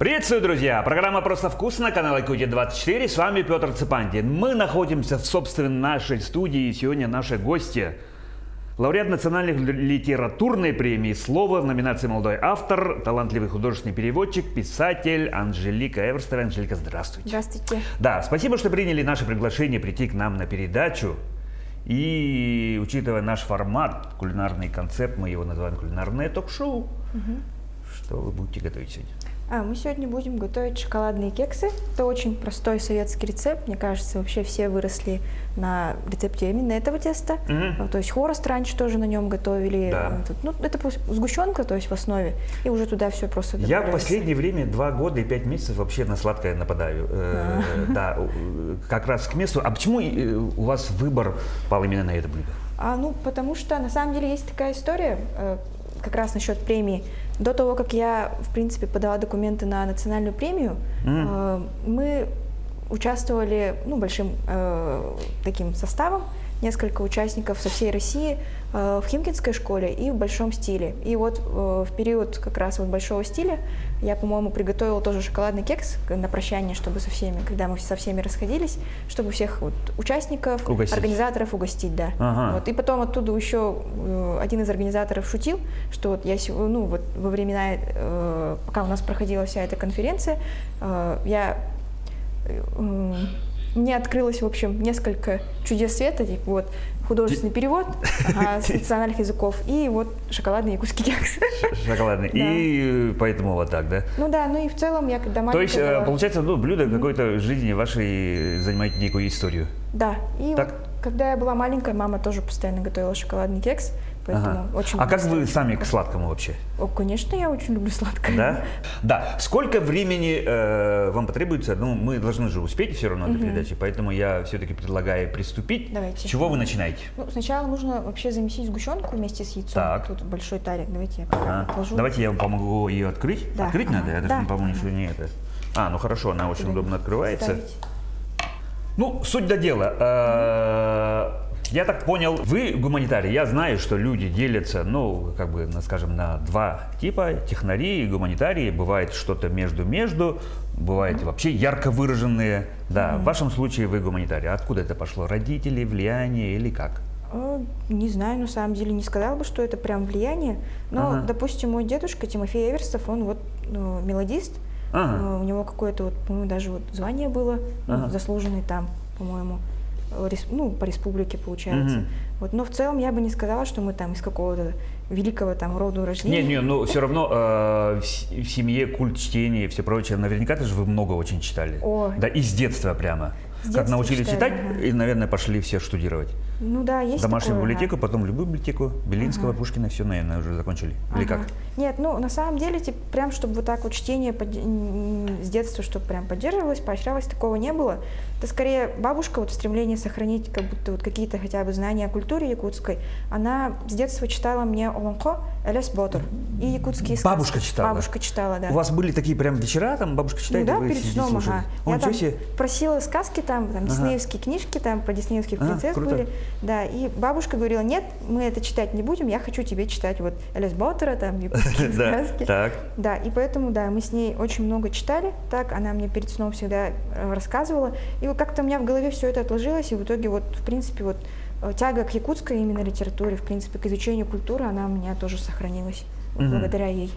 Приветствую, друзья! Программа «Просто вкусно», канал Якутия-24, с вами Петр Цепантин. Мы находимся в, собственно, нашей студии, и сегодня наши гости. Лауреат национальной литературной премии «Слово» в номинации «Молодой автор», талантливый художественный переводчик, писатель Анжелика Эверстова. Анжелика, здравствуйте. Здравствуйте. Да, спасибо, что приняли наше приглашение прийти к нам на передачу. И, учитывая наш формат, кулинарный концепт, мы его называем «Кулинарное ток-шоу». Что вы будете готовить сегодня? Мы сегодня будем готовить шоколадные кексы. Это очень простой советский рецепт. Мне кажется, вообще все выросли на рецепте именно этого теста. То есть хворост раньше тоже на нем готовили. Да. Это сгущенка, то есть в основе. И уже туда все просто Я добавляется. в последнее время 2 года и 5 месяцев вообще на сладкое нападаю. Да, как раз к месту. А почему у вас выбор пал именно на это блюдо? Потому что на самом деле есть такая история, как раз насчет премии. До того, как я, в принципе, подала документы на национальную премию, мы участвовали большим таким составом, несколько участников со всей России в Химкинской школе и в большом стиле. И вот в период как раз вот большого стиля я, по-моему, приготовила тоже шоколадный кекс на прощание, чтобы со всеми, когда мы со всеми расходились, чтобы всех вот участников, организаторов угостить, да. Вот. И потом оттуда еще один из организаторов шутил, что вот я вот во времена, пока у нас проходила вся эта конференция, мне открылось, в общем, несколько чудес света, вот, художественный перевод с национальных языков и вот шоколадный якутский кекс. Шоколадный. И поэтому вот так, да? Ну да, ну и в целом я когда маленькая То есть, получается, блюдо какой-то жизни вашей занимает некую историю. Да, и вот, когда я была маленькая, мама тоже постоянно готовила шоколадный кекс. Поэтому очень как вы сами к сладкому вообще? Конечно, я очень люблю сладкое. Да? Да. Сколько времени вам потребуется? Мы должны же успеть все равно до передачи, поэтому я все-таки предлагаю приступить. Давайте. С чего вы начинаете? Сначала нужно вообще замесить сгущенку вместе с яйцом. Так. Тут большой талик. Давайте я положу. Давайте я вам помогу ее открыть. Да. Открыть надо? Я даже не помню, что не это. Хорошо, она очень удобно открывается. Ставить. Суть до дела. Я так понял, вы гуманитарий. Я знаю, что люди делятся, скажем, на 2 типа: технари и гуманитарии. Бывает что-то между, бывает вообще ярко выраженные. Да, в вашем случае вы гуманитарий. Откуда это пошло? Родители, влияние или как? Не знаю, на самом деле не сказала бы, что это прям влияние. Но, допустим, мой дедушка Тимофей Эверстов, он вот мелодист. У него какое-то, по-моему, даже звание было, заслуженный там, по-моему. По республике получается. Но в целом я бы не сказала, что мы там из какого-то великого там рода рождения. Но все равно в семье культ чтения и все прочее. Наверняка же вы много очень читали. Да, и с детства прямо. Как научились читать, и, наверное, пошли все штудировать. Есть домашнюю такое, библиотеку, потом любую библиотеку, Белинского, Пушкина, все, наверное, уже закончили. Или как? Нет, на самом деле, прям, чтобы вот так вот чтение с детства, чтобы прям поддерживалось, поощрялось, такого не было. Это скорее бабушка, стремление сохранить как будто какие-то хотя бы знания о культуре якутской. Она с детства читала мне Олонко, Элес Ботор и якутские сказки. Бабушка читала? Бабушка читала, да. У вас были такие прям вечера, там бабушка читает, да, вы перед сном, Я там просила сказки, там диснеевские книжки, там про диснеевских принцесс были. Да, и бабушка говорила: нет, мы это читать не будем, я хочу тебе читать вот Элес Ботора, там якутские сказки. Да, и поэтому, мы с ней очень много читали, так, она мне перед сном всегда рассказывала, и как-то у меня в голове все это отложилось, и в итоге в принципе, тяга к якутской именно литературе, в принципе, к изучению культуры, она у меня тоже сохранилась благодаря ей.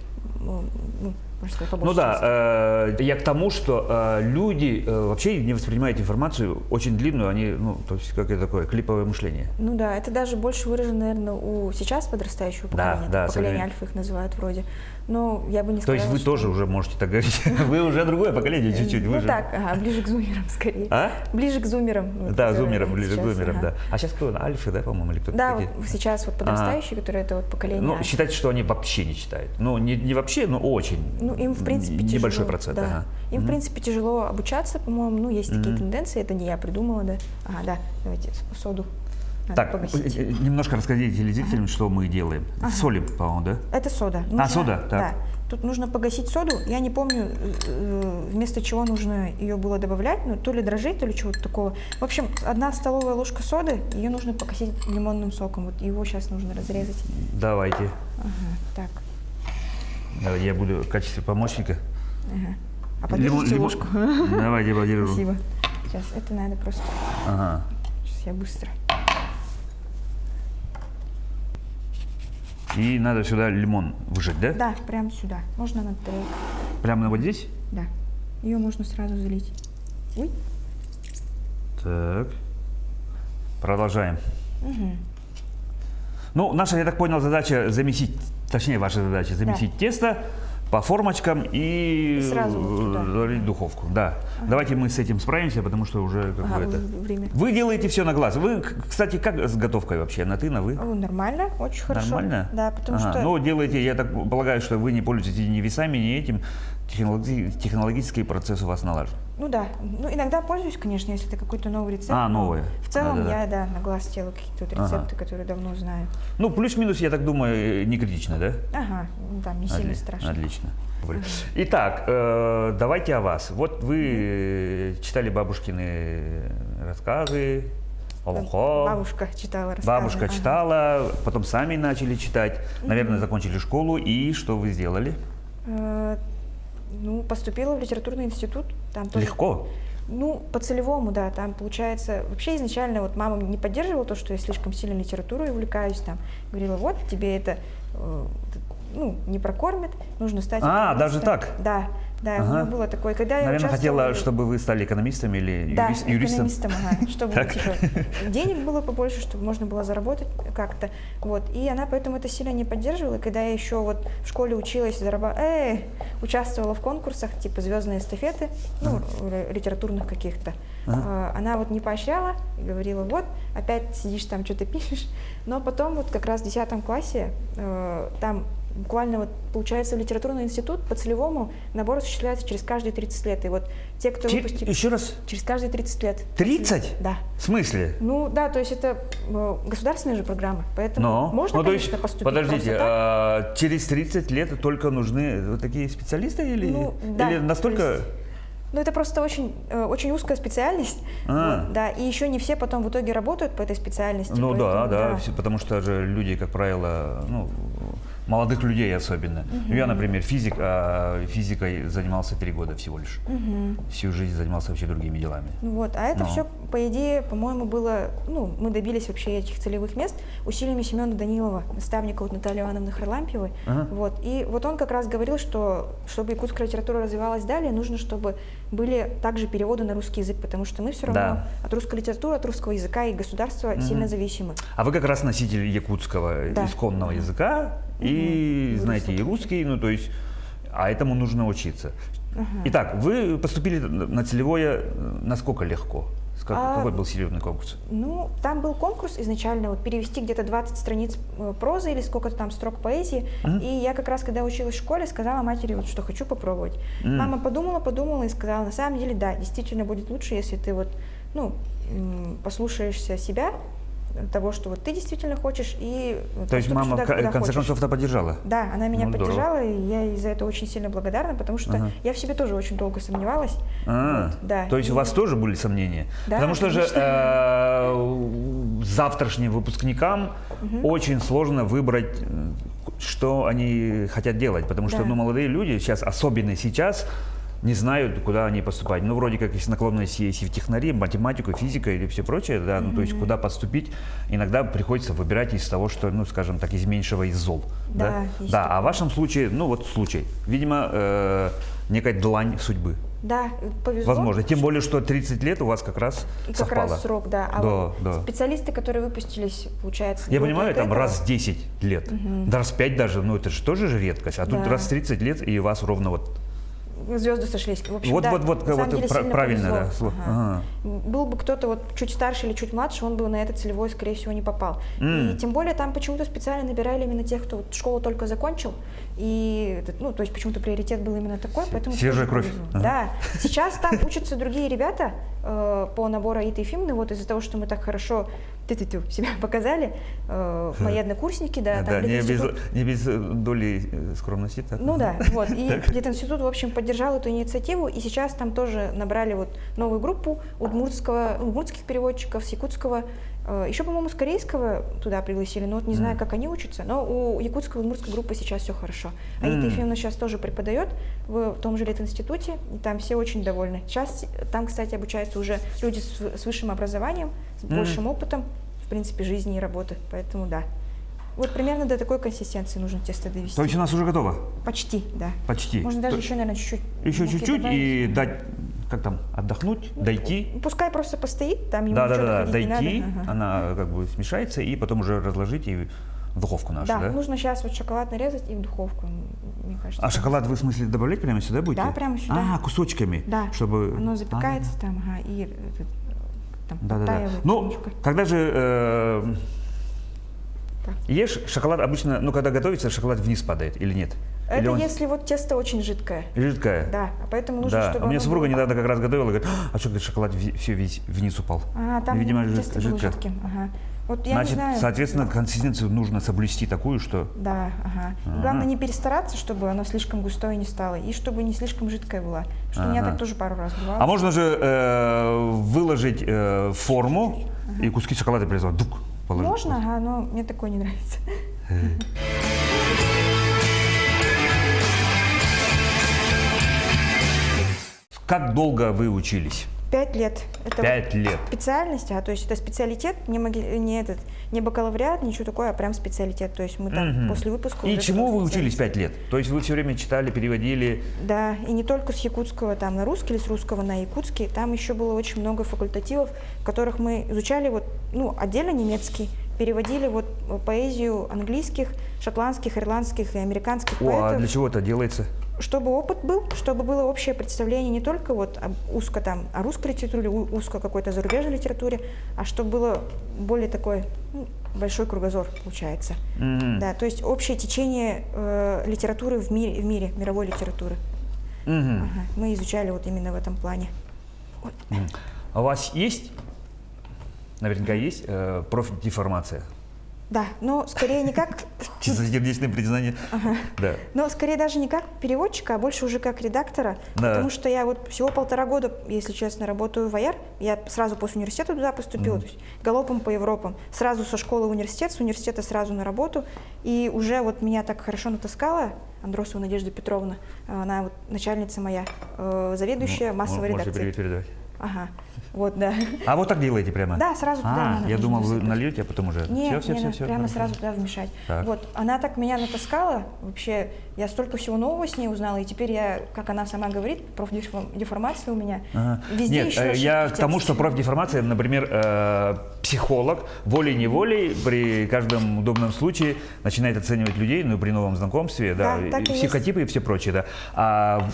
Можно сказать, по большей части. Я к тому, что люди вообще не воспринимают информацию очень длинную, они, то есть, как это такое, клиповое мышление. Это даже больше выражено, наверное, у сейчас подрастающего поколения. Поколение альфа их называют вроде. Но я бы не сказала, то есть вы тоже уже можете так говорить? Вы уже другое поколение чуть-чуть. Ближе к зумерам скорее. Ближе к зумерам. Да, ближе к зумерам, да. А сейчас кто? Альфы, да, по-моему, или кто-то? Да, сейчас подрастающие, которые это поколение альфа. Считается, что они вообще не читают. Не вообще, но очень. Им, в принципе, тяжело. Небольшой процент. Да. Им, в принципе, тяжело обучаться, по-моему. Есть такие тенденции, это не я придумала, да. Давайте соду. Так, немножко расскажите телезрителям, что мы делаем. Соли, по-моему, да? Это сода. Сода, так. Да. Тут нужно погасить соду. Я не помню, вместо чего нужно ее было добавлять, то ли дрожжей, то ли чего-то такого. В общем, 1 столовая ложка соды, ее нужно погасить лимонным соком. Его сейчас нужно разрезать. Давайте. Так. Я буду в качестве помощника. А подержите ложку. Давайте подержу. Спасибо. Сейчас, это надо просто... Ага. Сейчас я быстро. И надо сюда лимон выжать, да? Да, прямо сюда. Можно на тарелку. Прямо вот здесь? Да. Ее можно сразу залить. Ой. Так. Продолжаем. Угу. Ну, наша, я так понял, задача замесить, точнее, ваша задача замесить тесто по формочкам и сразу вот туда. залить в духовку. Да. Ага. Давайте мы с этим справимся, потому что уже как бы это... время. Вы делаете все на глаз. Вы, кстати, как с готовкой вообще? На ты, на вы? Нормально, очень хорошо. Нормально? Да, потому что... Ну, делаете, я так полагаю, что вы не пользуетесь ни весами, ни этим. Технологический процесс у вас налажен. Ну да. Ну, иногда пользуюсь, конечно, если это какой-то новый рецепт. Новый. В целом я, на глаз делаю какие-то вот рецепты, которые давно знаю. Ну, плюс-минус, я так думаю, не критично, да? Ага, ну там не сильно страшно. Отлично. Итак, давайте о вас. Вот вы читали бабушкины рассказы, Бабушка читала рассказы. Бабушка читала, потом сами начали читать, наверное, закончили школу, и что вы сделали? Ну, поступила в литературный институт. Там тоже... Легко? Ну, по целевому, да, там получается, вообще изначально вот мама не поддерживала то, что я слишком сильно литературой увлекаюсь, там, говорила, вот, тебе это, ну, не прокормит, нужно стать экономистом. Даже так? Да, да, у меня было такое, когда я наверное, хотела, чтобы вы стали экономистом или юристом? Экономистом, чтобы типа, денег было побольше, чтобы можно было заработать как-то, вот, и она поэтому это сильно не поддерживала, и когда я еще вот в школе училась, участвовала в конкурсах, типа звездные эстафеты, ну, литературных каких-то, она вот не поощряла, и говорила, вот, опять сидишь там, что-то пишешь, но потом вот как раз в 10 классе там буквально вот получается литературный институт по целевому набор осуществляется через каждые 30 лет. И вот те, кто выпустил... Еще раз? Через каждые 30 лет. 30? Да. В смысле? Ну да, то есть это государственная же программа, поэтому можно, конечно, поступить. Подождите, через 30 лет только нужны вот такие специалисты или, или настолько... Ну, это просто очень, очень узкая специальность, вот, да, и еще не все потом в итоге работают по этой специальности. Ну поэтому, да, потому что же люди, как правило, ну, молодых людей особенно. Я, например, физик, а физикой занимался 3 года всего лишь. Всю жизнь занимался вообще другими делами. Ну вот, а это все, по идее, по-моему, было, ну, мы добились вообще этих целевых мест усилиями Семена Данилова, наставника вот Натальи Ивановны Харлампиевой. Вот, и вот он как раз говорил, что чтобы якутская литература развивалась далее, нужно, чтобы были также переводы на русский язык, потому что мы все равно от русской литературы, от русского языка и государства сильно зависимы. А вы как раз носитель якутского исконного языка и знаете и русский, ну то есть, а этому нужно учиться. Итак, вы поступили на целевое насколько легко? Какой был серьезный конкурс? Ну, там был конкурс изначально, вот перевести где-то 20 страниц прозы или сколько-то там строк поэзии. И я как раз, когда училась в школе, сказала матери, вот, что хочу попробовать. Мама подумала и сказала, на самом деле, да, действительно будет лучше, если ты вот, ну, послушаешься себя, того, что вот ты действительно хочешь, и... То есть мама, в конце концов-то поддержала? Да, она меня поддержала, и я ей за это очень сильно благодарна, потому что я в себе тоже очень долго сомневалась. Да. То есть у вас тоже были сомнения? Да, потому что же завтрашним выпускникам очень сложно выбрать, что они хотят делать, потому что молодые люди сейчас, особенно сейчас, не знают, куда они поступать. Ну, вроде как есть наклонность есть и в технари, математику, физика или все прочее, да, ну, то есть куда поступить, иногда приходится выбирать из того, что, ну, скажем так, из меньшего из зол. Да, а в вашем случае, ну, вот случай, видимо, некая длань судьбы. Да, повезло. Возможно, тем более, что 30 лет у вас как раз совпало. Как раз срок, да. Вот специалисты, которые выпустились, получается... Я понимаю, там раз 10 лет, раз 5 даже, ну, это же тоже же редкость, а тут раз 30 лет, и у вас ровно вот... Звезды сошлись. В общем, вот правильно, да. Был бы кто-то вот чуть старше или чуть младше, он бы на это целевое, скорее всего, не попал. И тем более там почему-то специально набирали именно тех, кто вот школу только закончил. И, ну, то есть почему-то приоритет был именно такой, поэтому... Свежая кровь. Да. Сейчас там учатся другие ребята по набору Аиты Ефимовны, вот из-за того, что мы так хорошо себя показали, мои однокурсники, да. Да, не без доли скромности. Так. Ну да, вот. И где-то институт, в общем, поддержал эту инициативу, и сейчас там тоже набрали вот новую группу удмуртских переводчиков, с якутского, Еще, по-моему, с корейского туда пригласили, но вот не знаю, как они учатся. Но у якутской удмуртской группы сейчас все хорошо. Аида Ефимовна сейчас тоже преподает в том же Литинституте, и там все очень довольны. Сейчас там, кстати, обучаются уже люди с высшим образованием, с большим опытом, в принципе, жизни и работы. Поэтому да. Вот примерно до такой консистенции нужно тесто довести. То есть у нас уже готово? Почти, да. Почти. Можно даже еще, наверное, чуть-чуть. Еще чуть-чуть добавить. и дать, как там, отдохнуть, дойти. Пускай просто постоит, там ему Да, ничего да, да, доходить не дойти, надо. Ага. она как бы смешается, и потом уже разложить и в духовку нашу, Да, да? нужно сейчас вот шоколад нарезать и в духовку, мне кажется. А шоколад вы, в смысле, добавлять прямо сюда будете? Да, прямо сюда. А, кусочками? Да, Чтобы... оно запекается там, ага, и там Да. подтаивает Ну, немножко. когда же Так. ешь, шоколад обычно, ну, когда готовится, шоколад вниз падает или нет? Или Это он если вот тесто очень жидкое. жидкое? Да, а поэтому нужно, Да, чтобы у меня оно супруга было- недавно как раз готовила, говорит, а что, говорит, шоколад все весь вниз упал. А, там Видимо, тесто было жидкое. жидким, ага. Вот я Значит, не знаю. соответственно, консистенцию нужно соблюсти такую, что... Да, ага. И главное не перестараться, чтобы оно слишком густое не стало, и чтобы не слишком жидкое было. Потому что у меня Ага. так тоже пару раз бывало. А можно же выложить в форму и куски шоколада призывать, дук, положить. Можно, ага, но мне такое не нравится. Как долго вы учились? 5 лет. Это 5 лет. специальность, то есть это специалитет, не бакалавриат, ничего такое, а прям специалитет. То есть мы там после выпуска... И уже чему такой вы учились специалист. 5 лет? То есть вы все время читали, переводили? Да, и не только с якутского там на русский или с русского на якутский, там еще было очень много факультативов, в которых мы изучали вот, ну, отдельно немецкий, переводили вот поэзию английских, шотландских, ирландских и американских О, поэтов. а для чего это делается? Чтобы опыт был, чтобы было общее представление не только вот узко там о русской литературе, узко какой-то зарубежной литературе, а чтобы было более такой большой кругозор, получается. Да, то есть общее течение литературы в мире, мировой литературы. Ага, мы изучали вот именно в этом плане. Вот. А у вас есть, наверняка есть, профдеформация? Да, но скорее не как... Чистосердечное признание? Да. Но скорее даже не как переводчика, а больше уже как редактора, Да. потому что я вот всего 1,5 года, если честно, работаю в АЯР. Я сразу после университета туда поступила, то есть галопом по Европам. Сразу со школы в университет, с университета сразу на работу. И уже вот меня так хорошо натаскала Андросова Надежда Петровна, она вот начальница моя, заведующая массовой Можете редакцией. привет передавать. Ага, вот, да. А вот так делаете прямо? Да, сразу туда. Я думал, вы засыпать. нальете, а потом уже... Нет, Все, прямо хорошо. сразу туда вмешать. Так. Вот, она так меня натаскала, вообще, я столько всего нового с ней узнала, и теперь я, как она сама говорит, профдеформация у меня, Ага. везде Нет, еще ошибки я в к тому, тексте. что профдеформация, например, психолог волей-неволей при каждом удобном случае начинает оценивать людей, ну, при новом знакомстве, да, Да, так и психотипы и все прочее, да. А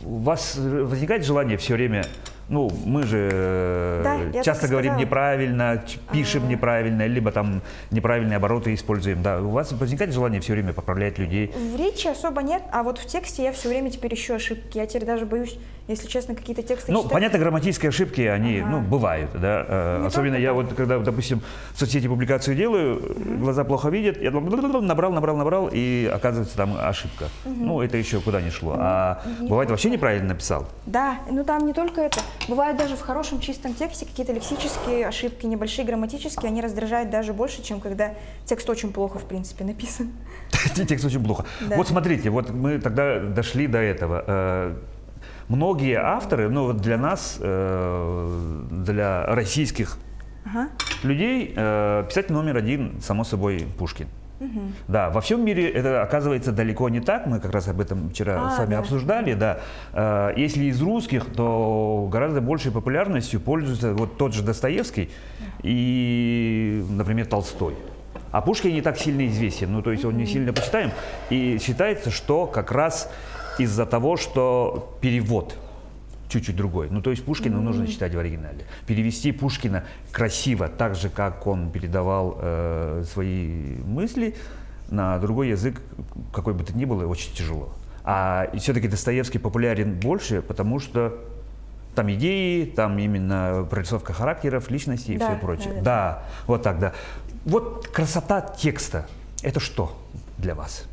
у вас возникает желание все время, ну, мы же Да, я часто так говорим сказала. неправильно, пишем неправильно, либо там неправильные обороты используем, да. У вас возникает желание все время поправлять людей? В речи особо нет, а вот в тексте я все время теперь ищу ошибки. Я теперь даже боюсь, если честно, какие-то тексты Ну, читать. понятно, грамматические ошибки, они, ну, бывают, да. Не Особенно только я так. вот, когда, допустим, в соцсети публикацию делаю, глаза плохо видят, я набрал, и оказывается там ошибка. Ну, это еще куда ни шло. А бывает, вообще неправильно написал. Да, ну там не только это. Бывают даже в хорошем чистом тексте какие-то лексические ошибки, небольшие грамматические, они раздражают даже больше, чем когда текст очень плохо, в принципе, написан. Текст очень плохо. Да. Вот смотрите, вот мы тогда дошли до этого. Многие авторы, ну, вот для нас, для российских Ага. людей, писатель номер один, само собой, Пушкин. Да, во всем мире это оказывается далеко не так. Мы как раз об этом вчера с вами да. обсуждали. Да. Если из русских, то гораздо большей популярностью пользуется вот тот же Достоевский и, например, Толстой. А Пушкин не так сильно известен, ну то есть он не сильно почитаем. И считается, что как раз из-за того, что перевод чуть-чуть другой. Ну, то есть Пушкина нужно читать в оригинале. Перевести Пушкина красиво, так же, как он передавал свои мысли, на другой язык, какой бы то ни было, очень тяжело. А все-таки Достоевский популярен больше, потому что там идеи, там именно прорисовка характеров, личностей и Да, все прочее. да. Да, вот так, да. Вот красота текста – это что для вас?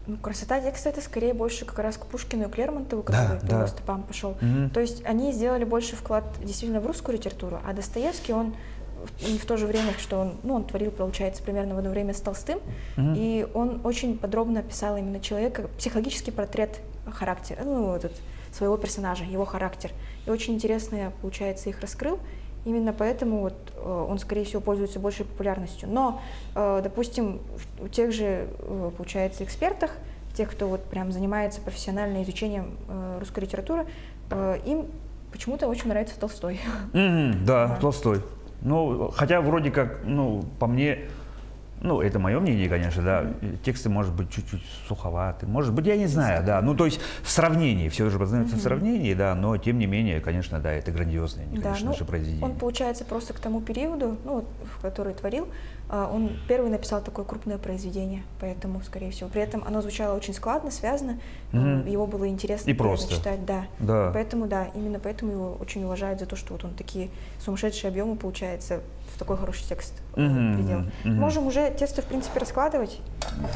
Ну, красота текста — это скорее больше как раз к Пушкину и к Лермонтову, который по его стопам пошел. То есть они сделали больше вклад действительно в русскую литературу, а Достоевский, он и в то же время, что он, ну, он творил, получается, примерно в одно время с Толстым, и он очень подробно описал именно человека, психологический портрет характера, ну, этот, своего персонажа, его характер. И очень интересно, получается, их раскрыл. Именно поэтому вот он, скорее всего, пользуется большей популярностью. Но, допустим, у тех же, получается, экспертах, тех, кто вот прям занимается профессионально изучением русской литературы, им почему-то очень нравится Толстой. Да, Толстой. Ну, хотя вроде как, ну, по мне, ну, это мое мнение, конечно, да, тексты, может быть, чуть-чуть суховаты, может быть, я не знаю, да, ну, то есть в сравнении, все же познается в сравнении, да, но, тем не менее, конечно, да, это грандиозное, конечно же, произведение. Он, получается, просто к тому периоду, ну, в который творил, он первый написал такое крупное произведение, поэтому, скорее всего, при этом оно звучало очень складно, связано, его было интересно и просто читать, да. Да. Поэтому, да, именно поэтому его очень уважают за то, что вот он такие сумасшедшие объемы, получается, в такой хороший текст приделал. Можем уже тесто, в принципе, раскладывать.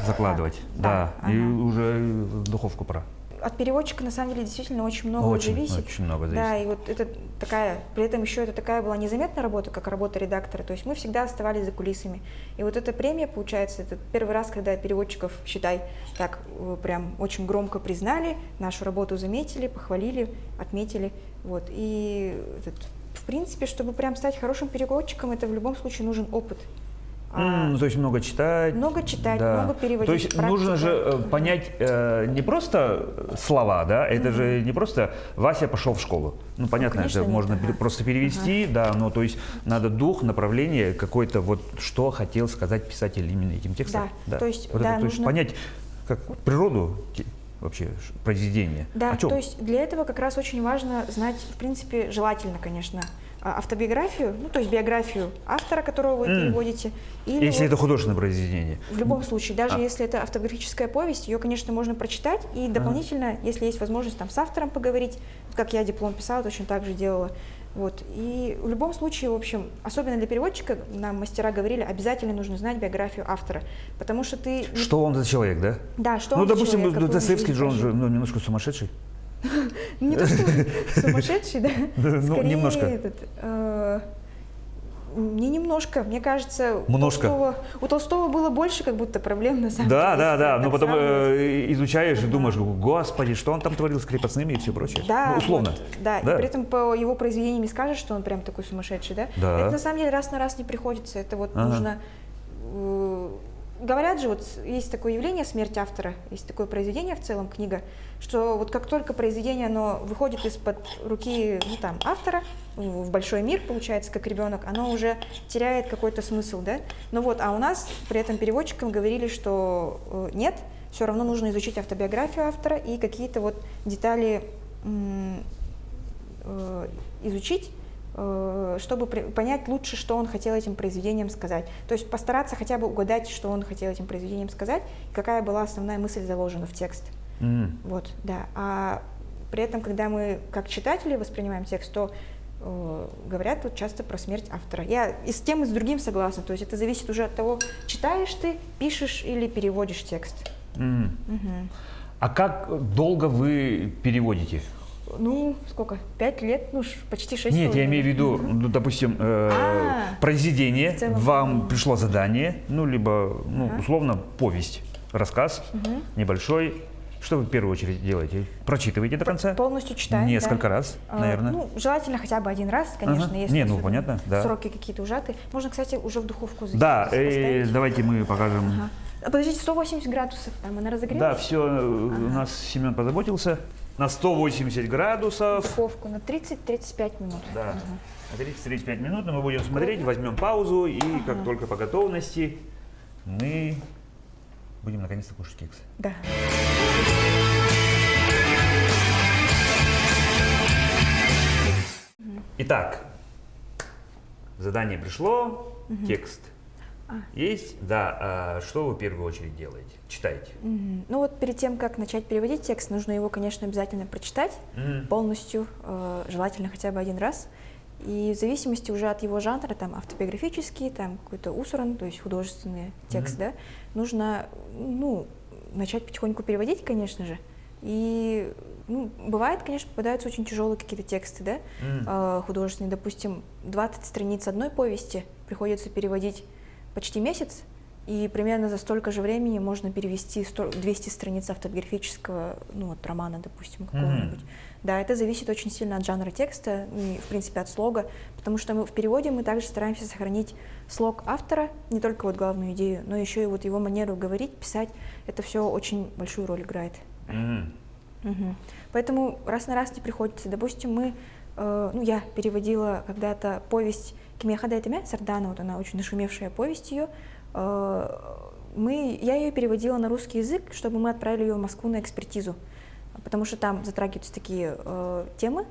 Закладывать, да, и уже в духовку пора. От переводчика, на самом деле, действительно очень много зависит. Очень много зависит. Да, и вот это такая, при этом еще это такая была незаметная работа, как работа редактора, то есть мы всегда оставались за кулисами. И вот эта премия, получается, это первый раз, когда переводчиков, считай, так прям очень громко признали, нашу работу заметили, похвалили, отметили. Вот. И в принципе, чтобы прям стать хорошим переводчиком, это в любом случае нужен опыт. То есть много читать. Много читать, да. много переводить. То есть нужно же понять не просто слова, да, это же не просто Вася пошел в школу. Ну, понятно, конечно, это можно просто перевести, да, но то есть надо дух, направление, какое-то вот, что хотел сказать писатель именно этим текстом. Да, то есть, вот да, то есть нужно понять как произведения. Вообще произведения. Да, то есть для этого как раз очень важно знать, в принципе, желательно, конечно, автобиографию, ну, то есть биографию автора, которого вы переводите. Или если это художественное произведение. В любом случае, даже если это автобиографическая повесть, ее, конечно, можно прочитать, и дополнительно, если есть возможность там с автором поговорить, как я диплом писала, точно так же делала. Вот. И в любом случае, в общем, особенно для переводчика, нам мастера говорили, обязательно нужно знать биографию автора, потому что ты... Что он за человек, да? Да, что он за человек. Ну, допустим, Достоевский же, он же немножко сумасшедший. Не то, что сумасшедший, да? Ну, немножко. Не немножко, мне кажется, у Толстого было больше как будто проблем на самом деле. Да, но потом изучаешь и думаешь, господи, что он там творил с крепостными и все прочее. Да, условно. Вот, да, и при этом по его произведениям не скажешь, что он прям такой сумасшедший, да? Это на самом деле раз на раз не приходится, это вот нужно... Говорят же, вот есть такое явление «Смерть автора», есть такое произведение в целом, книга, что вот как только произведение, оно выходит из-под руки, ну, там, автора в большой мир, получается, как ребенок, оно уже теряет какой-то смысл, да? Ну вот, а у нас при этом переводчикам говорили, что нет, все равно нужно изучить автобиографию автора и какие-то вот детали изучить, чтобы понять лучше, что он хотел этим произведением сказать. То есть постараться хотя бы угадать, что он хотел этим произведением сказать, какая была основная мысль заложена в текст. Вот, да. А при этом, когда мы как читатели воспринимаем текст, то говорят вот часто про смерть автора. Я и с тем, и с другим согласна. То есть это зависит уже от того, читаешь ты, пишешь или переводишь текст. А как долго вы переводите? Ну, сколько? 5 лет? Ну, почти 6 лет. Нет, я имею в виду, ну, допустим, произведение, вам пришло задание, ну, либо, ну, условно, повесть, рассказ небольшой. Что вы в первую очередь делаете? Прочитываете до конца? Полностью читаем. Несколько раз, наверное. Ну, желательно хотя бы один раз, конечно, если не, ну, понятно, да. сроки какие-то ужатые. Можно, кстати, уже в духовку закинуть. Да, давайте мы покажем. Подождите, 180 градусов, там она разогрелась? Да, все, у нас Семен позаботился. На 180 градусов. Духовку на 30-35 минут. Да, на 30-35 минут мы будем смотреть, возьмем паузу, и как только по готовности мы будем наконец-то кушать кексы. Да. Итак, задание пришло, текст есть, да. Что вы в первую очередь делаете? Читаете? Ну вот перед тем, как начать переводить текст, нужно его, конечно, обязательно прочитать полностью, желательно хотя бы один раз. И в зависимости уже от его жанра, там автобиографический, там какой-то усуран, то есть художественный текст, да, нужно, ну, начать потихоньку переводить, конечно же. И ну, бывает, конечно, попадаются очень тяжелые какие-то тексты, да, художественные. Допустим, 20 страниц одной повести приходится переводить почти месяц, и примерно за столько же времени можно перевести 200 страниц автобиографического, ну, вот, романа, допустим, какого-нибудь. Да, это зависит очень сильно от жанра текста и, в принципе, от слога, потому что в переводе мы также стараемся сохранить слог автора, не только вот главную идею, но еще и вот его манеру говорить, писать. Это все очень большую роль играет. Поэтому раз на раз не приходится. Допустим, ну, я переводила когда-то повесть Кимеха Дайтеме Сардана, вот она очень нашумевшая повесть ее. Я ее переводила на русский язык, чтобы мы отправили ее в Москву на экспертизу, потому что там затрагиваются такие темы,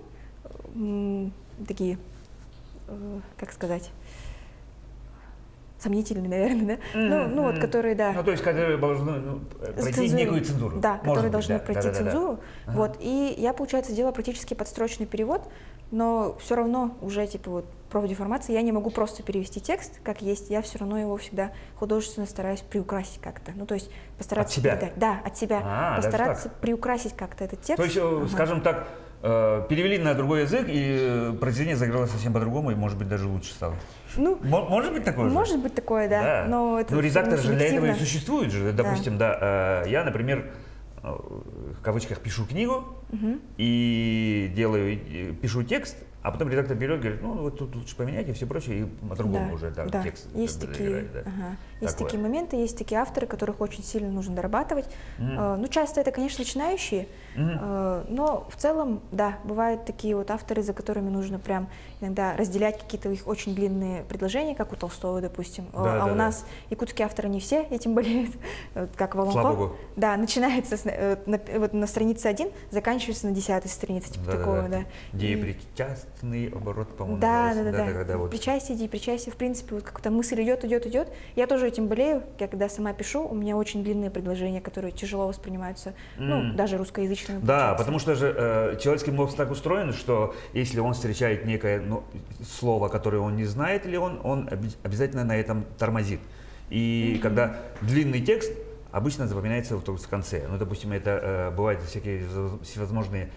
такие, как сказать, сомнительные, наверное, да? Ну, вот, которые, да. Ну, то есть, которые должны пройти некую цензуру. Да, которые должны пройти цензуру. Вот, и я, получается, делала практически подстрочный перевод, но все равно уже, типа, вот, профдеформация, я не могу просто перевести текст, как есть, я все равно его всегда художественно стараюсь приукрасить как-то. Ну, то есть постараться... От себя? передать. Да, от себя. Постараться приукрасить как-то этот текст. То есть, скажем так, перевели на другой язык, и произведение заиграло совсем по-другому, и, может быть, даже лучше стало. Ну, может быть такое же? Может быть такое, да. Но это редактор же для этого и субъективно. существует же. Допустим, да, я, например, в кавычках пишу книгу и пишу текст, а потом редактор берет и говорит, ну вот тут лучше поменять и все прочее, и по-другому уже текст. Есть такие, играет, да. Есть такие моменты, есть такие авторы, которых очень сильно нужно дорабатывать. Ну, часто это, конечно, начинающие, но в целом, да, бывают такие вот авторы, за которыми нужно прям иногда разделять какие-то их очень длинные предложения, как у Толстого, допустим. У нас якутские авторы не все этим болеют, как Волонков. Да, начинается вот на странице 1, заканчивается на 10-й странице, типа такого, да. Деепричастный оборот, по-моему, да. Вот. Причастие, в принципе, вот как-то мысль идет. Я тоже этим болею, я когда сама пишу, у меня очень длинные предложения, которые тяжело воспринимаются, ну, даже русскоязычными. Да, потому что же человеческий мозг так устроен, что если он встречает некое слово, которое он не знает, или он обязательно на этом тормозит. И когда длинный текст обычно запоминается в конце. Ну, допустим, это бывают всякие всевозможные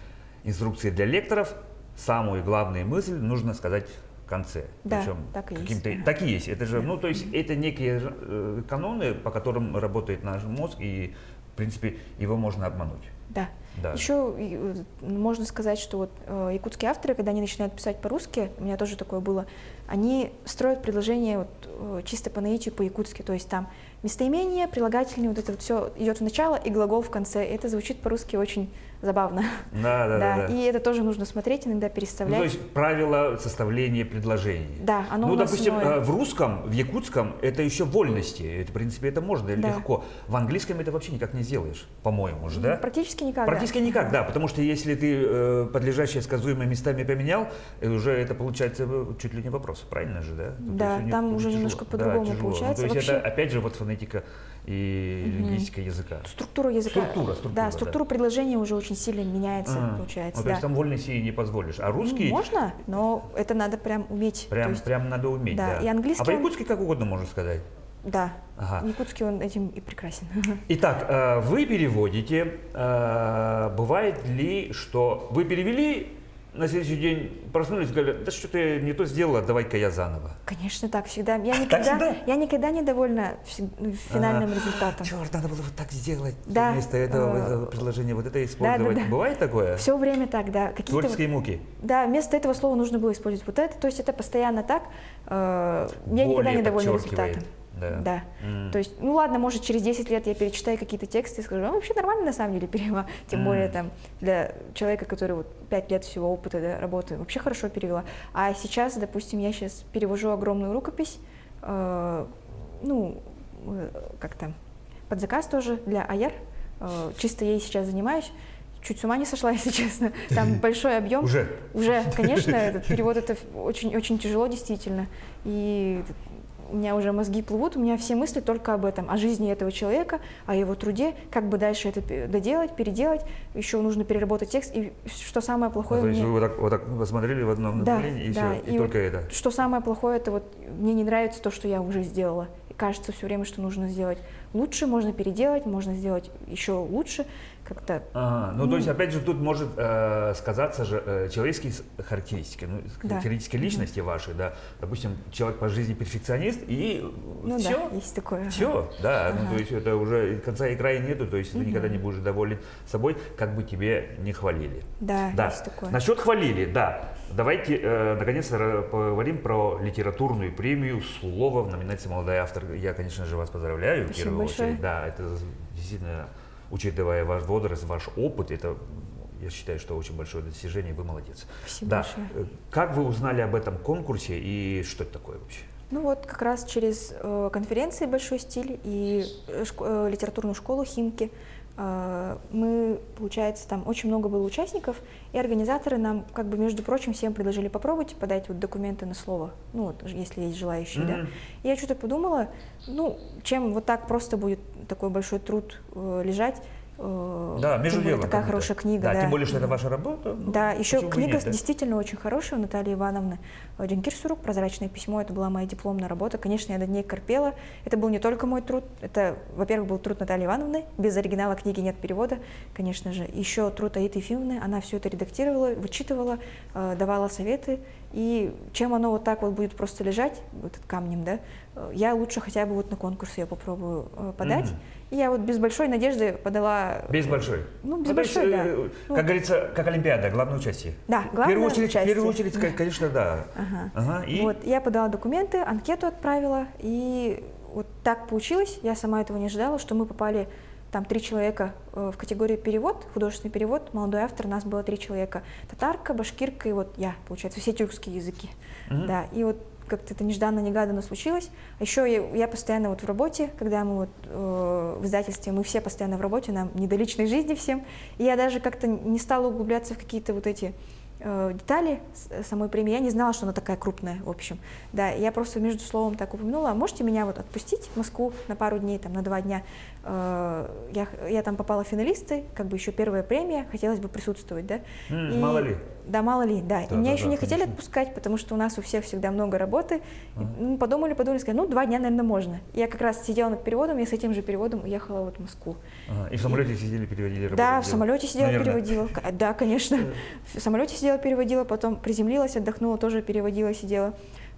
инструкции для лекторов. Самую главную мысль нужно сказать в конце. Да, причем так и есть. Так и есть. Это же, ну, то есть это некие каноны, по которым работает наш мозг, и, в принципе, его можно обмануть. Да. Еще можно сказать, что вот якутские авторы, когда они начинают писать по-русски, у меня тоже такое было, они строят предложение вот, чисто по наитию, по-якутски, то есть там местоимение, прилагательное, вот это вот все идет в начало и глагол в конце. Это звучит по-русски очень забавно. Да. И это тоже нужно смотреть, иногда переставлять. Ну, то есть правила составления предложений. Да, оно у нас допустим, в русском, в якутском это еще вольности. Это, в принципе, это можно легко. В английском это вообще никак не сделаешь, по-моему же, да? Практически никак. Практически никак, да. Потому что если ты подлежащее сказуемое местами поменял, уже это получается чуть ли не вопрос. Правильно же, да? Да, там уже немножко по-другому получается. Ну, то есть это, опять же, вот фонетика и лингвистика языка. Структура языка. Структура предложения уже очень сильно меняется, получается. То есть там вольности не позволишь. А русский... Можно, но это надо прям уметь. Прям надо уметь, да. И английский... А по-якутски как угодно можно сказать. Да, якутский он этим и прекрасен. Итак, вы переводите. Бывает ли, что вы перевели, на следующий день проснулись и говорят, да что ты не то сделала, давай-ка я заново. Конечно, так всегда. Я никогда не довольна финальным результатом. Черт, надо было вот так сделать. Вместо этого предложения вот это использовать. Да. Бывает такое? Все время так, да. Творческие муки. Да, вместо этого слова нужно было использовать вот это. То есть это постоянно так. Я никогда не довольна результатом. Да. То есть, ну ладно, может, через 10 лет я перечитаю какие-то тексты и скажу, вообще нормально на самом деле перевела. Тем более там для человека, который вот 5 лет всего опыта работы, вообще хорошо перевела. А сейчас, допустим, я сейчас перевожу огромную рукопись, как там, под заказ тоже для АЯР. Чисто ей сейчас занимаюсь. Чуть с ума не сошла, если честно. Там большой объем. Уже, конечно, этот перевод это очень тяжело действительно. И у меня уже мозги плывут, у меня все мысли только об этом, о жизни этого человека, о его труде, как бы дальше это доделать, переделать, еще нужно переработать текст, и что самое плохое... То есть вы вот так посмотрели в одном направлении, и все, и только это? Что самое плохое, это вот мне не нравится то, что я уже сделала. И кажется все время, что нужно сделать лучше, можно переделать, можно сделать еще лучше. как-то... Ну, то есть, опять же, тут может сказаться же человеческие характеристики, ну, Да. характеристики личности вашей, да. Допустим, человек по жизни перфекционист, и Ну все. да, есть такое. Все, да, ну Ага. то есть это уже конца и края нету, то есть ты никогда не будешь доволен собой, как бы тебе не хвалили. Да, Да. есть такое. Насчет хвалили, да. Давайте наконец-то поговорим про литературную премию «Слово» в номинации «Молодой автор». Я, конечно же, вас поздравляю в Спасибо первую большое. очередь. Да, это действительно, учитывая ваш возраст, ваш опыт, это, я считаю, что очень большое достижение, вы молодец. Спасибо Да. большое. Как вы узнали об этом конкурсе и что это такое вообще? Ну вот как раз через конференции «Большой стиль» и литературную школу «Химки» мы, получается, там очень много было участников, и организаторы нам, как бы, между прочим, всем предложили попробовать подать вот документы на слово, ну вот, если есть желающие, да. И я что-то подумала, ну, чем вот так просто будет такой большой труд лежать, Да, между тем более делом. такая как будто. хорошая книга, Да, да. тем более, что это ваша работа. ну, Да, еще почему бы книга нет, да? действительно очень хорошая у Натальи Ивановны Джанкирсурук «Прозрачное письмо». Это была моя дипломная работа. Конечно, я над ней корпела. Это был не только мой труд. Это, во-первых, был труд Натальи Ивановны. Без оригинала книги нет перевода, конечно же. Еще труд Аиты Ефимовны. Она все это редактировала, вычитывала, давала советы. И чем оно вот так вот будет просто лежать, вот этот камнем, да, я лучше хотя бы вот на конкурс ее попробую подать. И я вот без большой надежды подала... Без большой. Ну, без то есть, большой, да. как Ну, говорится, как Олимпиада, главное участие. Да, В главное первую очередь, участие. В первую очередь, конечно, да. Ага. Ага, и Вот, я подала документы, анкету отправила, и вот так получилось, я сама этого не ожидала, что мы попали, там 3 человека в категории перевод, художественный перевод, молодой автор, нас было 3 человека, татарка, башкирка и вот я, получается, все тюркские языки, да, и вот как-то это нежданно-негаданно случилось. А еще я постоянно вот в работе, когда мы вот в издательстве, мы все постоянно в работе, нам не до личной жизни всем, и я даже как-то не стала углубляться в какие-то вот эти детали самой премии. Я не знала, что она такая крупная, в общем. Да, я просто между словом так упомянула, а можете меня вот отпустить в Москву на пару дней, там, на 2 дня? Я там попала в финалисты, как бы еще первая премия, хотелось бы присутствовать, да. И- мало ли. Да, мало ли, да. И Да, меня да, еще да, не хотели конечно. отпускать, потому что у нас у всех всегда много работы. И, ну, подумали, сказали, ну, 2 дня, наверное, можно. Я как раз сидела над переводом, я с этим же переводом уехала вот в Москву. Ага, и в самолете сидели, переводили, Да, работали, в самолете сидела, наверное. переводила. Да, конечно. В самолете сидела, переводила, потом приземлилась, отдохнула, тоже переводила, сидела.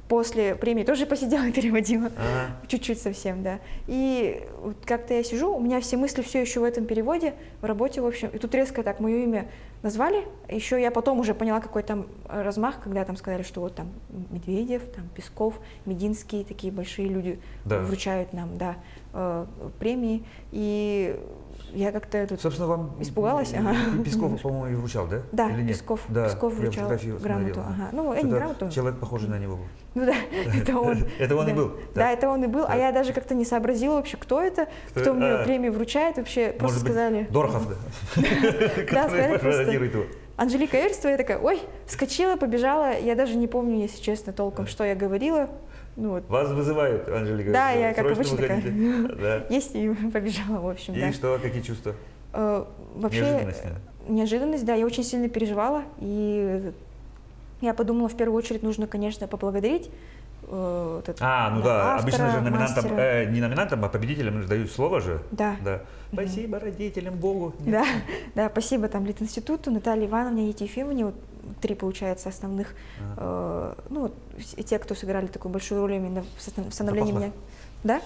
После премии тоже посидела и переводила. Ага. Чуть-чуть совсем, да. И вот как-то я сижу, у меня все мысли все еще в этом переводе, в работе, в общем. И тут резко так мое имя назвали. Еще я потом уже поняла, какой там размах, когда там сказали, что вот там Медведев, там Песков, Мединский, такие большие люди Да. вручают нам, да, премии. И я как-то тут... Собственно, вам Испугалась, ага. Песков, по-моему, и вручал, да? Да, Или нет? Песков, Да, Песков я вручал фотографию грамоту. смотрел. Ага. Ну, я не Что-то грамоту. Человек, похожий на него был. Ну да, это он. Это он и Да. был, Да, да. это он и был. А Да. я даже как-то не сообразила вообще, кто это, кто мне А. премию вручает. Вообще просто Может быть, сказали. Дорохов, да? Да, Который сказали пародирует просто. его. Анжелика Эверстова, я такая, ой, вскочила, побежала. Я даже не помню, если честно, толком, что я говорила. Ну вот, Вас вызывают, Анжелика. Да, я как Срочно обычно такая. выходите. Да. есть и побежала, в общем, да. И что, какие чувства? Вообще, Неожиданность, да? неожиданность, да, я очень сильно переживала, и я подумала, в первую очередь нужно, конечно, поблагодарить этот, Ну да, автора, обычно же номинантам, мастера. не номинантам, а победителям же дают слово же. Да. Спасибо родителям, Богу. Да, да, спасибо там Литинституту, Наталье Ивановне, Аите Ефимовне, вот 3, получается, основных, ну, вот, те, кто сыграли такую большую роль именно в становлении Запахло. меня. Да?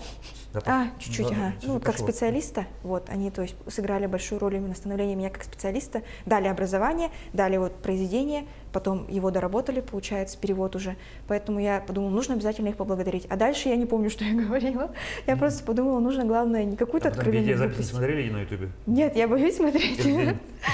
Запахло. Чуть-чуть, Да, ага. чуть-чуть Ну, вот как пошло. специалиста, вот, они, то есть, сыграли большую роль именно в становлении меня как специалиста, дали образование, дали вот произведение, потом его доработали, получается, перевод уже, поэтому я подумала, нужно обязательно их поблагодарить. А дальше я не помню, что я говорила, я просто подумала, нужно, главное, не какую-то откровенную Видеозапись не глупость. смотрели на ютубе? Нет, я боюсь смотреть.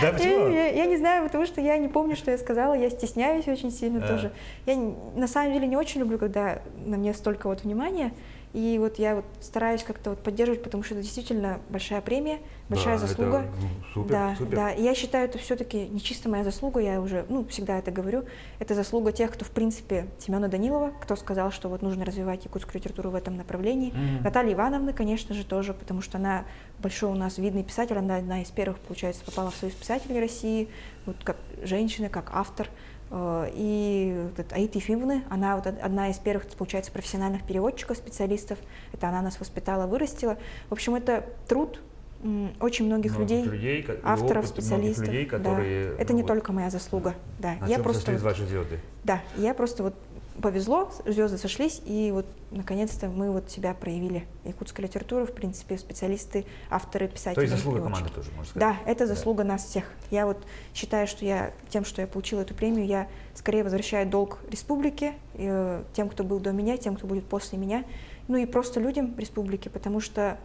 Да, почему? Я не знаю, потому что я не помню, что я сказала, я стесняюсь очень сильно тоже. Я на самом деле не очень люблю, когда на мне столько вот внимания, и вот я вот стараюсь как-то вот поддерживать, потому что это действительно большая премия, большая Да, заслуга. это, супер, Да, супер. да. И я считаю, это все-таки не чисто моя заслуга, я уже, всегда это говорю, это заслуга тех, кто, в принципе, Семена Данилова, кто сказал, что вот нужно развивать якутскую литературу в этом направлении. Наталья Ивановна, конечно же, тоже, потому что она большой у нас видный писатель, она одна из первых, получается, попала в Союз писателей России, вот как женщина, как автор. И вот Аита Ефимовна, она вот одна из первых, получается, профессиональных переводчиков, специалистов. Это она нас воспитала, вырастила. В общем, это труд очень многих людей, авторов, специалистов. Людей, которые, да. Это не только моя заслуга. Да. На чем сошлись ваши звезды? Да, я просто вот повезло, звезды сошлись, и вот наконец-то мы вот себя проявили. Якутская литература, в принципе, специалисты, авторы, писатели. То есть заслуга команды тоже, можно сказать? Да, это заслуга нас всех. Я вот считаю, что тем, что я получила эту премию, я скорее возвращаю долг республике, тем, кто был до меня, тем, кто будет после меня, ну и просто людям республики, потому что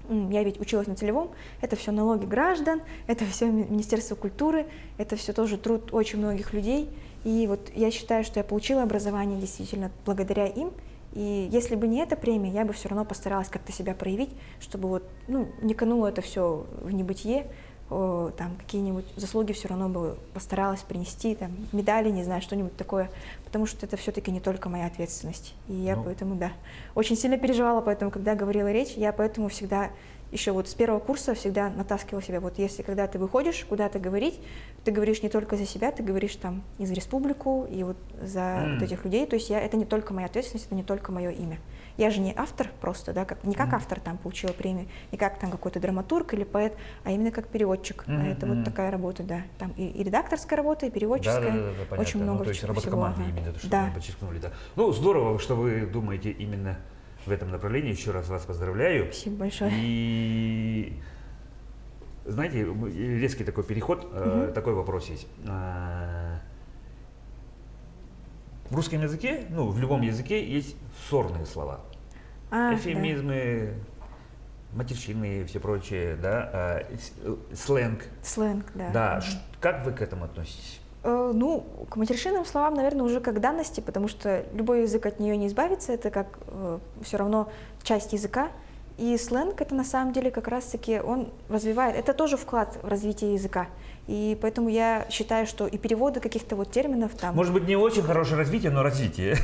я ведь училась на целевом, это все налоги граждан, это все Министерство культуры, это все тоже труд очень многих людей. И вот я считаю, что я получила образование действительно благодаря им. И если бы не эта премия, я бы все равно постаралась как-то себя проявить, чтобы вот, не кануло это все в небытие, там какие-нибудь заслуги все равно бы постаралась принести, там медали, не знаю, что-нибудь такое, потому что это все-таки не только моя ответственность. И я поэтому, очень сильно переживала, поэтому, когда говорила речь, я поэтому всегда, еще вот с первого курса всегда натаскивала себя, вот если когда ты выходишь куда-то говорить, ты говоришь не только за себя, ты говоришь там и за республику, и вот за вот этих людей, то есть это не только моя ответственность, это не только мое имя. Я же не автор просто, да, не как автор там получила премию, не как там какой-то драматург или поэт, а именно как переводчик. Это вот такая работа, да. Там и редакторская работа, и переводческая. Да, очень много то есть всего. работа команды именно, то, что да. вы подчеркнули. Да. Ну, здорово, что вы думаете именно в этом направлении. Еще раз вас поздравляю. Спасибо большое. И знаете, резкий такой переход, такой вопрос есть. В русском языке, в любом языке есть сорные слова. Эвфемизмы, матерщины и все прочее, да, сленг. Сленг, да. Да. Как вы к этому относитесь? К матершинным словам, наверное, уже как данности, потому что любой язык от нее не избавится, это как все равно часть языка. И сленг это на самом деле как раз-таки он развивает, это тоже вклад в развитие языка. И поэтому я считаю, что и переводы каких-то вот терминов там… Может быть, не очень хорошее развитие, но развитие.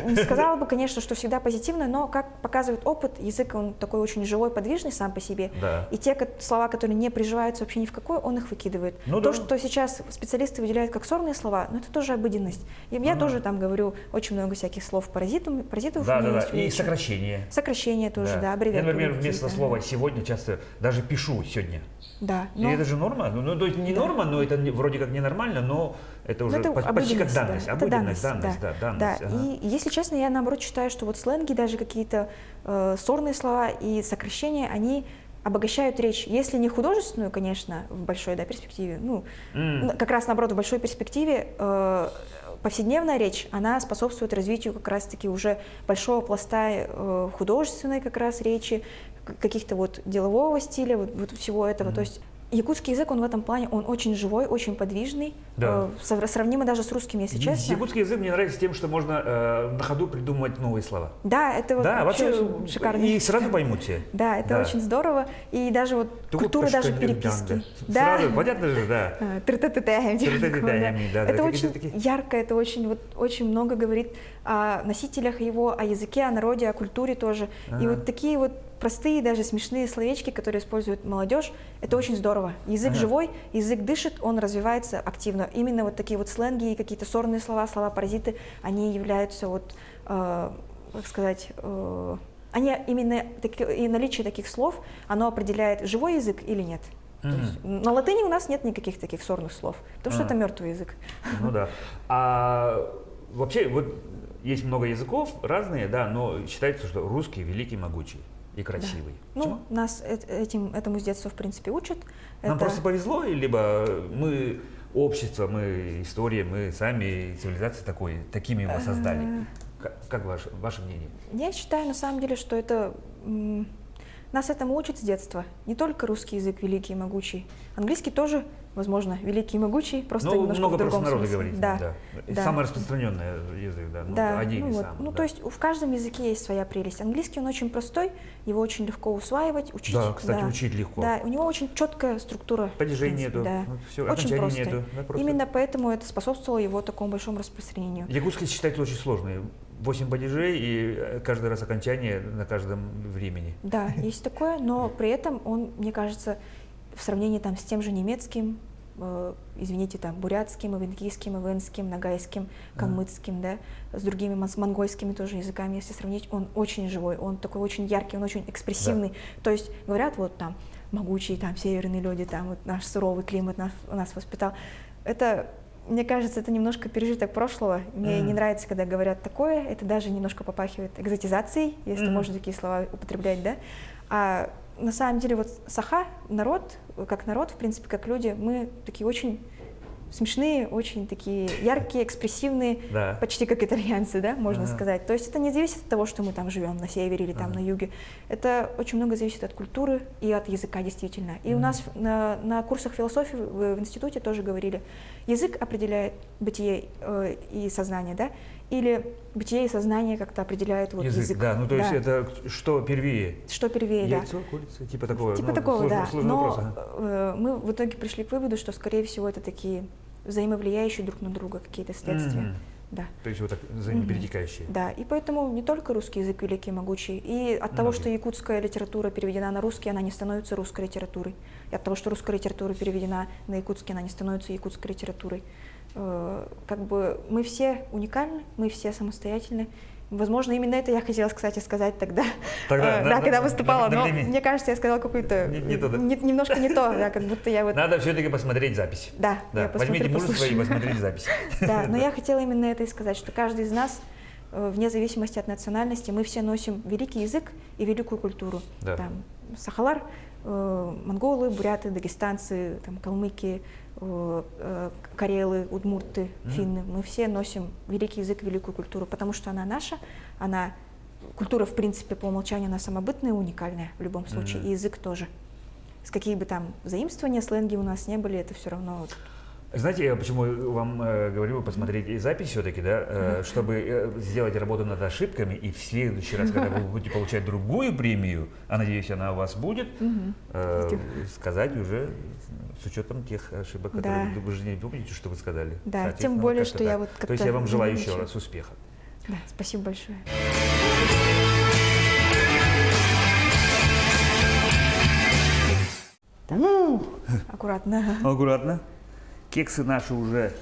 Не сказала бы, конечно, что всегда позитивно, но, как показывает опыт, язык, он такой очень живой, подвижный сам по себе. Да. И те слова, которые не приживаются вообще ни в какой, он их выкидывает. Что сейчас специалисты выделяют как сорные слова, это тоже обыденность. Я тоже там говорю очень много всяких слов паразитов. Да. И сокращения. Сокращения тоже, да, аббревиатуры. Я, например, вместо слова «сегодня» часто даже пишу «сегодня». Да. И это же норма? То есть не норма, но это вроде как ненормально, но это уже почти как данность. Обыденность, данность. Да. И если честно, я наоборот считаю, что вот сленги, даже какие-то сорные слова и сокращения, они обогащают речь, если не художественную, конечно, в большой перспективе, как раз наоборот, в большой перспективе повседневная речь, она способствует развитию как раз-таки уже большого пласта художественной как раз речи, каких-то вот делового стиля, вот всего этого. То есть якутский язык, он в этом плане, он очень живой, очень подвижный, сравнимо даже с русским, если честно. Якутский язык мне нравится тем, что можно на ходу придумывать новые слова. Да, это вот вообще шикарно. И сразу поймут все. Да, это очень здорово. И даже вот культура даже переписки. Сразу, понятно же, да. Это очень ярко, это очень много говорит о носителях его, о языке, о народе, о культуре тоже. И вот такие вот простые, даже смешные словечки, которые использует молодежь, это очень здорово. Язык живой, язык дышит, он развивается активно. Именно вот такие вот сленги и какие-то сорные слова-паразиты, они являются как сказать, они именно и наличие таких слов, оно определяет, живой язык или нет. То есть, на латыни у нас нет никаких таких сорных слов, потому что это мертвый язык. Ну да. А вообще, вот есть много языков разные, да, но считается, что русский великий, могучий и красивый. Да. Нас этому с детства, в принципе, учат. Нам просто повезло, либо мы общество, мы история, мы сами цивилизация такими мы создали. Как ваше мнение? Я считаю, на самом деле, что это нас этому учат с детства. Не только русский язык великий и могучий. Английский тоже, возможно, великий и могучий, просто немножко в другом смысле. Говорить, да. Самый распространенный язык, один из самых. То есть в каждом языке есть своя прелесть. Английский, он очень простой, его очень легко усваивать, учить. Да, кстати, учить легко. Да, у него очень четкая структура. Падежей нету, очень просто. Нету. Именно поэтому это способствовало его такому большому распространению. Якутский считается очень сложный. 8 падежей и каждый раз окончание на каждом времени. Да, есть такое, но при этом он, мне кажется, в сравнении с тем же немецким, бурятским, ивенкийским, ивенским, нагайским, калмыцким, с другими монгольскими тоже языками, если сравнить, он очень живой, он такой очень яркий, он очень экспрессивный. То есть говорят могучие там северные люди, там вот наш суровый климат нас воспитал. Это, мне кажется, это немножко пережиток прошлого. Мне не нравится, когда говорят такое. Это даже немножко попахивает экзотизацией, если можно такие слова употреблять, да. А на самом деле вот саха, народ, в принципе, как люди, мы такие очень смешные, очень такие яркие, экспрессивные, Да. почти как итальянцы, да, можно сказать. То есть это не зависит от того, что мы там живем на севере или там на юге. Это очень много зависит от культуры и от языка, действительно. И у нас на курсах философии в институте тоже говорили, язык определяет бытие и сознание, да, или бытие и сознание как-то определяют вот язык. Да, ну то есть это что первее? Что первее, да. Яйцо, курица, типа такого. Типа такого, сложный, да. сложный Но вопрос. Ага. мы в итоге пришли к выводу, что, скорее всего, это такие взаимовлияющие друг на друга какие-то следствия. Да. То есть вот так взаимоперетекающие. Да, и поэтому не только русский язык великий и могучий, и от того, что якутская литература переведена на русский, она не становится русской литературой. И от того, что русская литература переведена на якутский, она не становится якутской литературой. Как бы мы все уникальны, мы все самостоятельны. Возможно, именно это я хотела, кстати, сказать тогда, когда выступала, но мне кажется, я сказала какую-то немножко не то, да, как будто я вот... Надо все-таки посмотреть запись. Да, я Возьмите мужество и посмотрите запись. Да, но я хотела именно это и сказать, что каждый из нас, вне зависимости от национальности, мы все носим великий язык и великую культуру. Да. Там сахалар, монголы, буряты, дагестанцы, там, калмыки, карелы, удмурты, финны. Мы все носим великий язык, великую культуру, потому что она наша, культура, в принципе, по умолчанию, она самобытная и уникальная в любом случае, и язык тоже. С какие бы там заимствования, сленги у нас не были, это все равно... Знаете, я почему вам говорю посмотреть и запись все-таки, да, чтобы сделать работу над ошибками, и в следующий раз, когда вы будете получать другую премию, а надеюсь, она у вас будет, сказать уже с учетом тех ошибок, которые вы же не помните, что вы сказали. Да, тем более, что я вот как-то... То есть я вам желаю еще раз успеха. Да, спасибо большое. Аккуратно. Аккуратно. Кексы наши уже,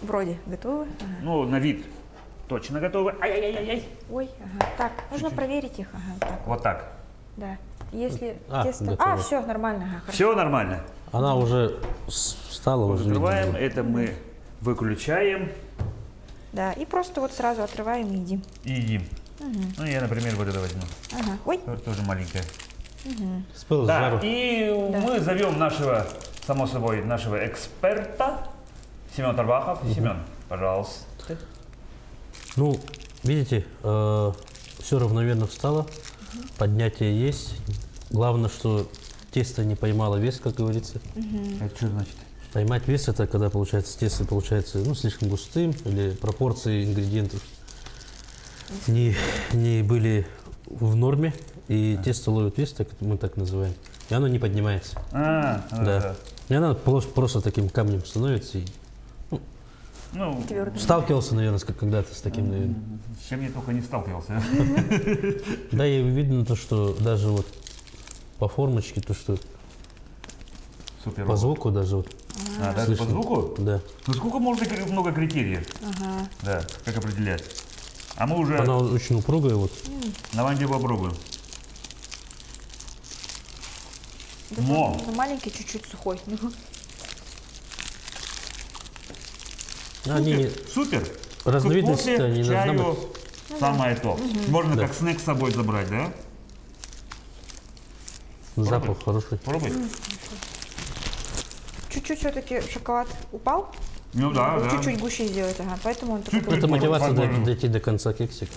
Вроде готовы. ну, на вид точно готовы. Ай-яй-яй-яй. Ой, ага. Так, нужно проверить их. Ага, так. Вот так. Да. Если тесто... готово. все, нормально. Ага, хорошо. Все нормально. Она уже встала, уже Закрываем, видно. это мы выключаем Да, и просто вот сразу отрываем и едим. и едим. Ну, я, например, вот это возьму. Ага. Ой, Тоже маленькое. С пылу с Да, жару. и мы зовем нашего, само собой, нашего эксперта Семен Тарбахов. Семен, пожалуйста. Ну, видите, все равномерно встало, поднятие есть. Главное, что тесто не поймало вес, как говорится. Это что значит? Поймать вес — это когда получается тесто получается слишком густым, или пропорции ингредиентов не были в норме, и тесто ловит вес, так мы так называем, и оно не поднимается. Да. И оно просто таким камнем становится. И, Ну, твердый. сталкивался, наверное, когда-то с таким, наверное. с чем я только не сталкивался. Да, и видно то, что даже вот по формочке, то, что Супер. по звуку даже вот. А, даже по слышно. звуку? Да. Ну, сколько можно, много критериев, Ага. да, как определять. А мы уже Она очень упругая вот. на ванде попробуем. Даже Но. маленький, чуть-чуть сухой. Они Супер. разновидность-то Кофе, не должна чаю, быть. самое то. Можно Да. как снэк с собой забрать, да? Запах хороший. Пробуй. Чуть-чуть все-таки шоколад упал. Ну да, да. Чуть-чуть гуще сделать, ага. Поэтому он такой... Чуть-чуть. Это мотивация Возможно. дойти до конца кексика.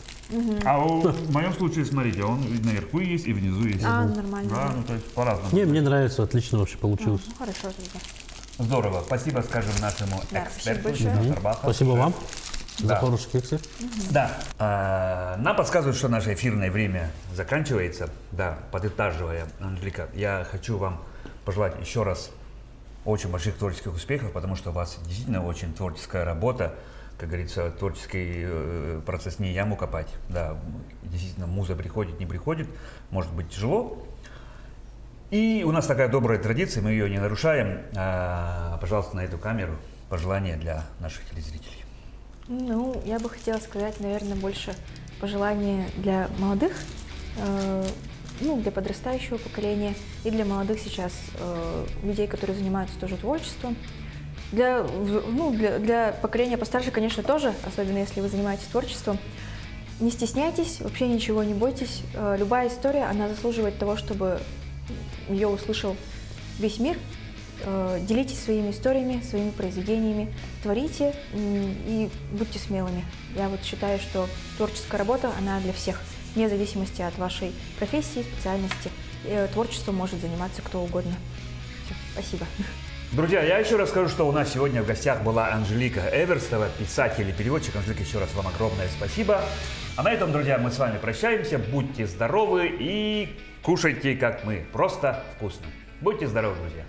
А в моем случае, смотрите, он и наверху есть, и внизу есть. А, нормально. Да, ну то есть по-разному. Не, мне нравится, отлично вообще получилось. Ну, хорошо тогда. Здорово. Спасибо, скажем, нашему Да, эксперту спасибо Семену Тарбахову. Спасибо вам Да. за хорошие кексы. Да. Нам подсказывают, что наше эфирное время заканчивается. Да, подытаживая, Анжелика, я хочу вам пожелать еще раз очень больших творческих успехов, потому что у вас действительно очень творческая работа. Как говорится, творческий процесс не яму копать. Да, действительно, муза приходит, не приходит, может быть тяжело. И у нас такая добрая традиция, мы ее не нарушаем. Пожалуйста, на эту камеру пожелания для наших телезрителей. Ну, я бы хотела сказать, наверное, больше пожелания для молодых ну, для подрастающего поколения и для молодых сейчас людей, которые занимаются тоже творчеством. Для поколения постарше, конечно, тоже, особенно если вы занимаетесь творчеством. Не стесняйтесь, вообще ничего не бойтесь. Любая история, она заслуживает того, чтобы ее услышал весь мир. Делитесь своими историями, своими произведениями, творите и будьте смелыми. Я вот считаю, что творческая работа, она для всех, вне зависимости от вашей профессии, специальности. Творчеством может заниматься кто угодно. Все, спасибо. Друзья, я еще раз скажу, что у нас сегодня в гостях была Анжелика Эверстова, писатель и переводчик. Анжелика, еще раз вам огромное спасибо. А на этом, друзья, мы с вами прощаемся. Будьте здоровы и кушайте, как мы. Просто вкусно. Будьте здоровы, друзья.